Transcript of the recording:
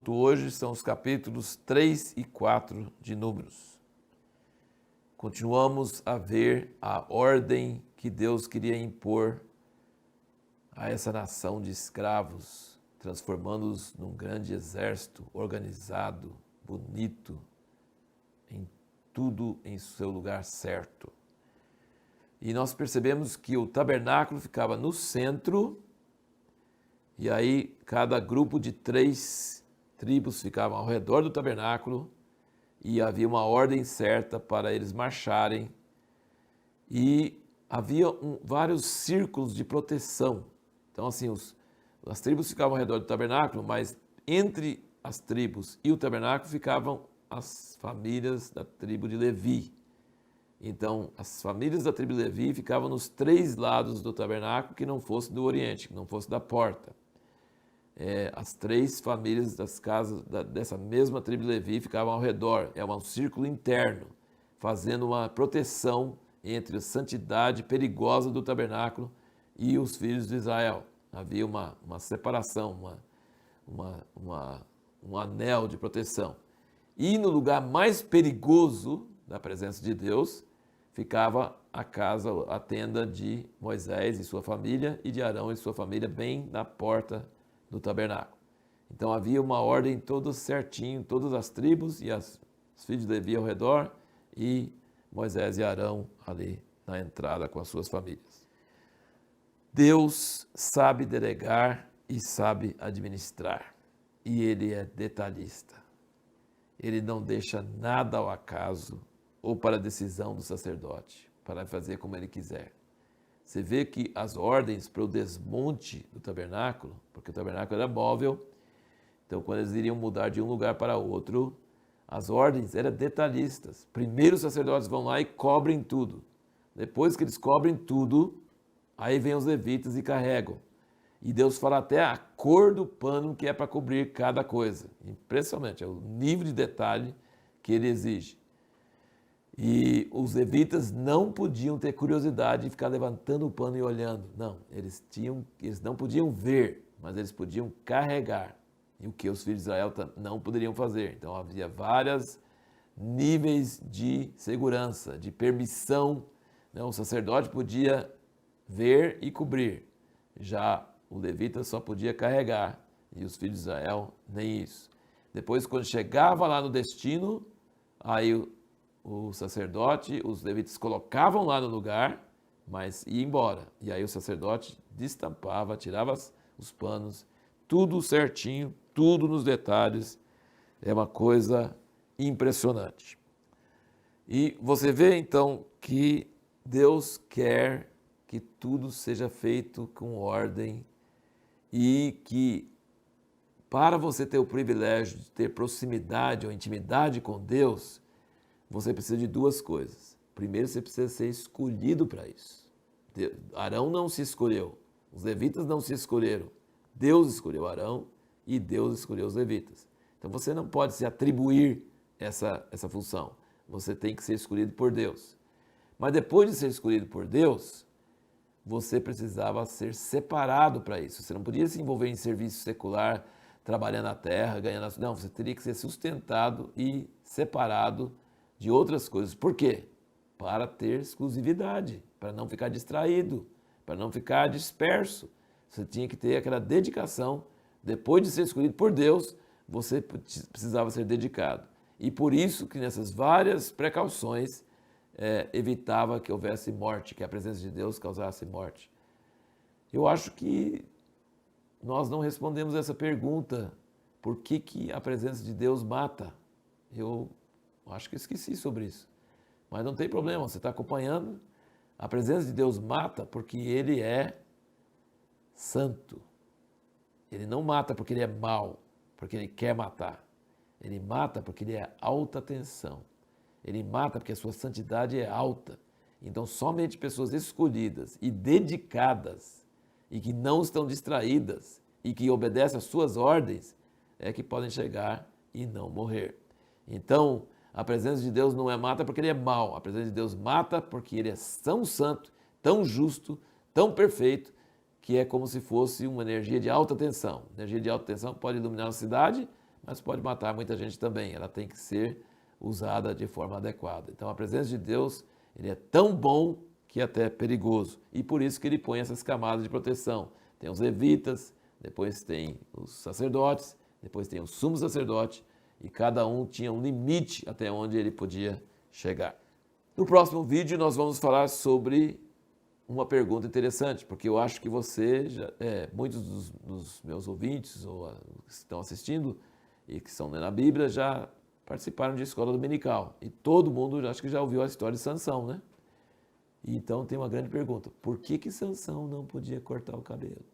culto hoje são os capítulos 3 e 4 de Números. Continuamos a ver a ordem que Deus queria impor a essa nação de escravos, transformando-os num grande exército organizado, bonito, em tudo em seu lugar certo. E nós percebemos que o tabernáculo ficava no centro, e aí cada grupo de 3 tribos ficavam ao redor do tabernáculo, e havia uma ordem certa para eles marcharem, e havia vários círculos de proteção. Então assim, as tribos ficavam ao redor do tabernáculo, mas entre as tribos e o tabernáculo ficavam as famílias da tribo de Levi. Então, as famílias da tribo de Levi ficavam nos 3 lados do tabernáculo que não fosse do oriente, que não fosse da porta. As 3 famílias das casas dessa mesma tribo de Levi ficavam ao redor. É um círculo interno, fazendo uma proteção entre a santidade perigosa do tabernáculo e os filhos de Israel. Havia uma separação, um anel de proteção. E no lugar mais perigoso da presença de Deus, ficava a tenda de Moisés e sua família e de Arão e sua família, bem na porta do tabernáculo. Então havia uma ordem toda certinho, todas as tribos e os filhos de Levi ao redor e Moisés e Arão ali na entrada com as suas famílias. Deus sabe delegar e sabe administrar, e Ele é detalhista. Ele não deixa nada ao acaso ou para a decisão do sacerdote, para fazer como ele quiser. Você vê que as ordens para o desmonte do tabernáculo, porque o tabernáculo era móvel, então quando eles iriam mudar de um lugar para outro, as ordens eram detalhistas. Primeiro os sacerdotes vão lá e cobrem tudo. Depois que eles cobrem tudo, aí vem os levitas e carregam. E Deus fala até a cor do pano que é para cobrir cada coisa. Impressionante, é o nível de detalhe que ele exige. E os levitas não podiam ter curiosidade de ficar levantando o pano e olhando. Não, eles não podiam ver, mas eles podiam carregar. E o que os filhos de Israel não poderiam fazer. Então havia vários níveis de segurança, de permissão. O sacerdote podia ver e cobrir. Já o levita só podia carregar, e os filhos de Israel nem isso. Depois, quando chegava lá no destino, aí o sacerdote, os levitas colocavam lá no lugar, mas ia embora. E aí o sacerdote destampava, tirava os panos, tudo certinho, tudo nos detalhes. É uma coisa impressionante. E você vê então que Deus quer que tudo seja feito com ordem e que para você ter o privilégio de ter proximidade ou intimidade com Deus, você precisa de 2 coisas. Primeiro, você precisa ser escolhido para isso. Arão não se escolheu, os levitas não se escolheram. Deus escolheu Arão e Deus escolheu os levitas. Então você não pode se atribuir essa função. Você tem que ser escolhido por Deus. Mas depois de ser escolhido por Deus, você precisava ser separado para isso. Você não podia se envolver em serviço secular, trabalhando na terra, ganhando... Não, você teria que ser sustentado e separado de outras coisas. Por quê? Para ter exclusividade, para não ficar distraído, para não ficar disperso. Você tinha que ter aquela dedicação. Depois de ser escolhido por Deus, você precisava ser dedicado. E por isso que nessas várias precauções, evitava que houvesse morte, que a presença de Deus causasse morte. Eu acho que nós não respondemos essa pergunta, por que a presença de Deus mata? Eu acho que esqueci sobre isso, mas não tem problema, você está acompanhando. A presença de Deus mata porque Ele é santo. Ele não mata porque Ele é mau, porque Ele quer matar. Ele mata porque Ele é alta tensão. Ele mata porque a sua santidade é alta. Então, somente pessoas escolhidas e dedicadas e que não estão distraídas e que obedecem às suas ordens é que podem chegar e não morrer. Então, a presença de Deus não é mata porque Ele é mau. A presença de Deus mata porque Ele é tão santo, tão justo, tão perfeito, que é como se fosse uma energia de alta tensão. Energia de alta tensão pode iluminar a cidade, mas pode matar muita gente também. Ela tem que ser usada de forma adequada. Então a presença de Deus, ele é tão bom que até é perigoso. E por isso que ele põe essas camadas de proteção. Tem os levitas, depois tem os sacerdotes, depois tem o sumo sacerdote, e cada um tinha um limite até onde ele podia chegar. No próximo vídeo nós vamos falar sobre uma pergunta interessante, porque eu acho que muitos dos meus ouvintes ou que estão assistindo e que estão lendo a Bíblia já participaram de escola dominical. E todo mundo acho que já ouviu a história de Sansão, né? E então tem uma grande pergunta: por que Sansão não podia cortar o cabelo?